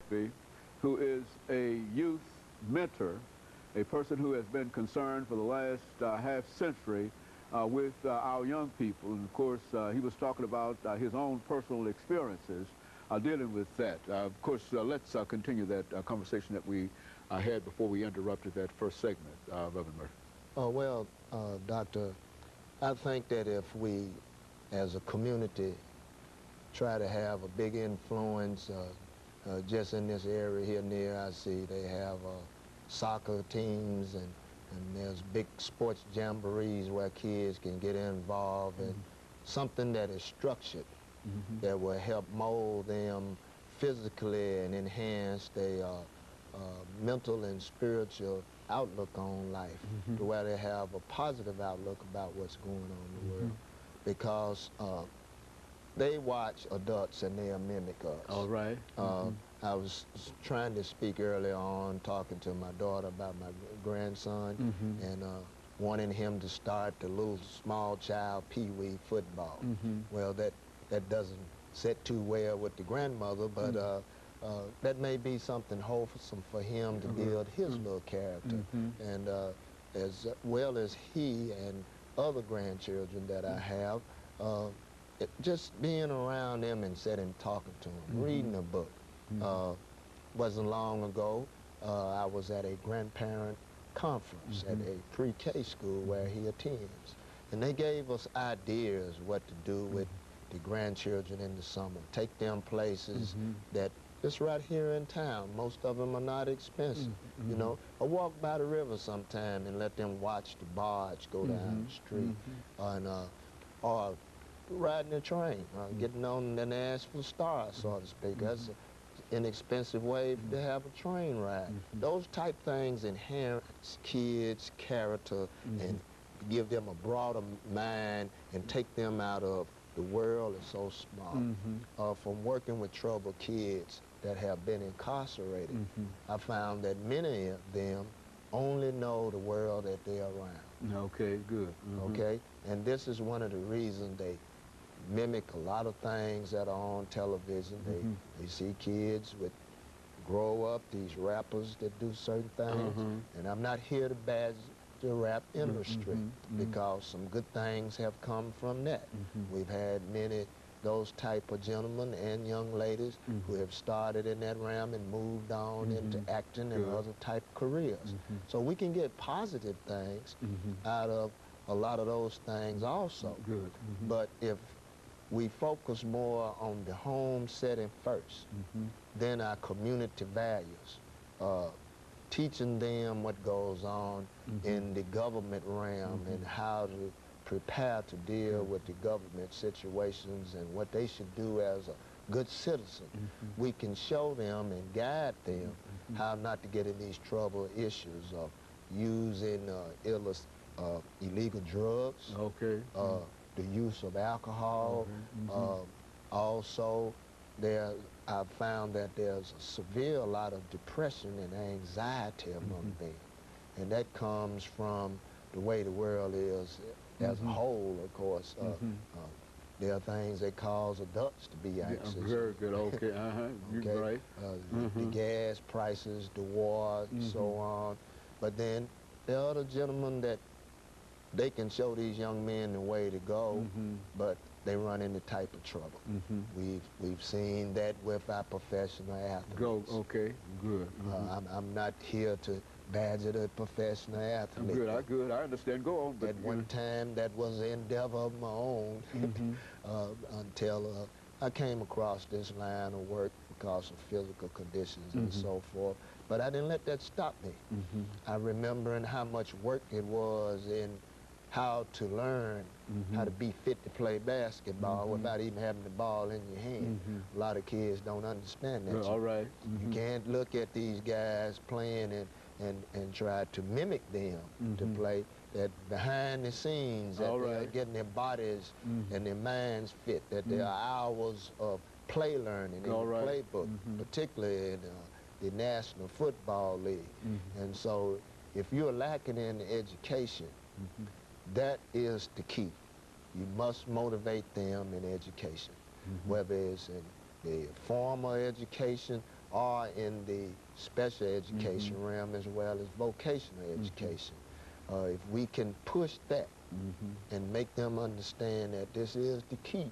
Murphy, who is a youth mentor, a person who has been concerned for the last half century with our young people. And of course, he was talking about his own personal experiences dealing with that. Of course, let's continue that conversation that we had before we interrupted that first segment, Reverend Murphy. Oh, well, Doctor, I think that if we, as a community, try to have a big influence just in this area here near, I see they have soccer teams and there's big sports jamborees where kids can get involved in something that is structured that will help mold them physically and enhance their mental and spiritual outlook on life, to where they have a positive outlook about what's going on in the world. Because they watch adults and they'll mimic us. All right. I was trying to speak earlier on, talking to my daughter about my grandson, and wanting him to start the little small child pee-wee football. Well, that doesn't sit too well with the grandmother, but that may be something wholesome for him to build his little character. And as well as he and other grandchildren that I have, just being around them and sitting talking to them, reading a book. Wasn't long ago, I was at a grandparent conference at a pre-K school where he attends. And they gave us ideas what to do with the grandchildren in the summer. Take them places that just right here in town. Most of them are not expensive. You know, or walk by the river sometime and let them watch the barge go down the street. Or riding a train, getting on the Nashville Star, so to speak. That's an inexpensive way to have a train ride. Those type things enhance kids' character and give them a broader mind and take them out of the world is so small. From working with troubled kids that have been incarcerated, I found that many of them only know the world that they're around. Okay, good. Okay, and this is one of the reasons they mimic a lot of things that are on television. They see kids grow up, these rappers that do certain things, and I'm not here to badge the rap industry because some good things have come from that. We've had many those type of gentlemen and young ladies who have started in that realm and moved on into acting and other type careers. So we can get positive things out of a lot of those things also. But if we focus more on the home setting first, then our community values, teaching them what goes on in the government realm and how to prepare to deal with the government situations and what they should do as a good citizen. We can show them and guide them how not to get in these trouble issues of using illegal drugs, the use of alcohol. Also, I've found that there's a severe lot of depression and anxiety among them. And that comes from the way the world is as a whole, of course. There are things that cause adults to be anxious. Very good, okay, you're right. The gas prices, the war, and so on. But then there are other gentlemen that they can show these young men the way to go, but they run into type of trouble. We've seen that with our professional athletes. Okay, good. I'm not here to badger the professional athlete. Good, I understand. Go on. But at one time, that was an endeavor of my own until I came across this line of work because of physical conditions and so forth. But I didn't let that stop me. I remembering how much work it was in how to learn how to be fit to play basketball without even having the ball in your hand. A lot of kids don't understand that. All right. You can't look at these guys playing and try to mimic them to play. That behind the scenes, that they're getting their bodies and their minds fit, that there are hours of play learning in the playbook, particularly in the National Football League. And so if you're lacking in education, that is the key. You must motivate them in education, whether it's in the formal education are in the special education realm as well as vocational education. If we can push that and make them understand that this is the key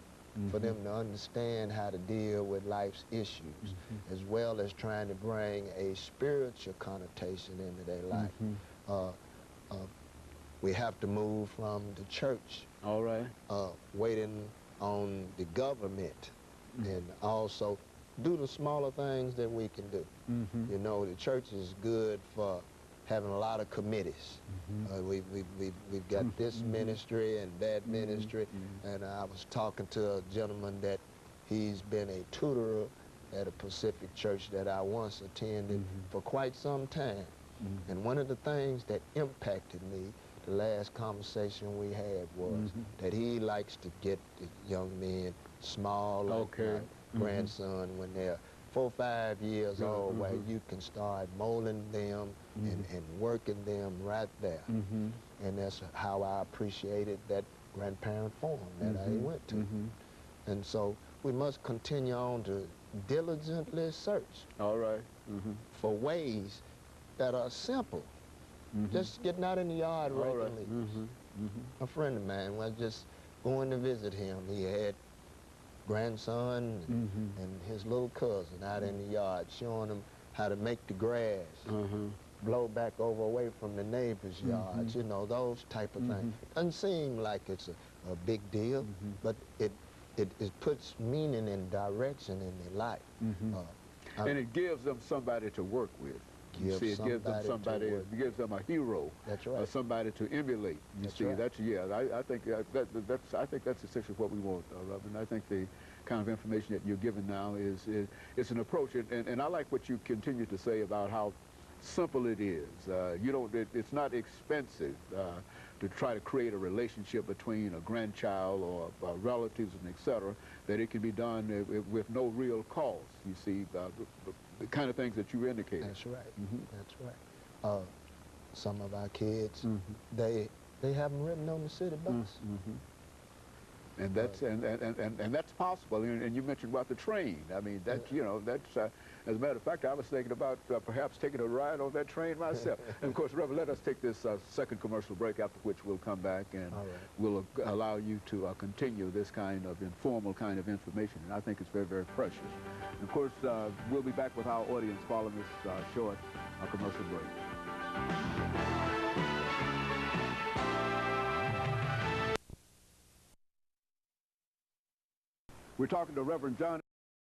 for them to understand how to deal with life's issues, as well as trying to bring a spiritual connotation into their life. We have to move from the church, All right. waiting on the government, and also do the smaller things that we can do. You know, the church is good for having a lot of committees. We've got this ministry and that ministry, and I was talking to a gentleman that he's been a tutor at a Pacific church that I once attended for quite some time. And one of the things that impacted me, the last conversation we had, was that he likes to get the young men small, like my grandson, when they're 4 or 5 years old, where you can start molding them and working them right there. And that's how I appreciated that grandparent forum that I went to. And so we must continue on to diligently search for ways that are simple. Just getting out in the yard raking leaves. A friend of mine was just going to visit him. He had grandson and his little cousin out in the yard, showing him how to make the grass blow back over away from the neighbor's yards, you know, those type of things. Doesn't seem like it's a big deal, but it puts meaning and direction in their life. And it gives them somebody to work with. You see, it gives them somebody, it gives them a hero. That's right. Somebody to emulate. You see, right. that's, yeah, I think that's essentially what we want, Reverend. I think the kind of information that you're giving now is an approach, and I like what you continue to say about how simple it is. You don't, it's not expensive to try to create a relationship between a grandchild or relatives and et cetera, that it can be done with no real cost. You see, the kind of things that you indicated. That's right. That's right. Some of our kids, they haven't ridden on the city bus. And that's and that's possible. And you mentioned about the train. I mean, that's you know, that's as a matter of fact, I was thinking about perhaps taking a ride on that train myself. And of course, Reverend, let us take this second commercial break, after which we'll come back and we'll allow you to continue this kind of informal kind of information. And I think it's very, very precious. And of course, we'll be back with our audience following this short commercial break. We're talking to Reverend John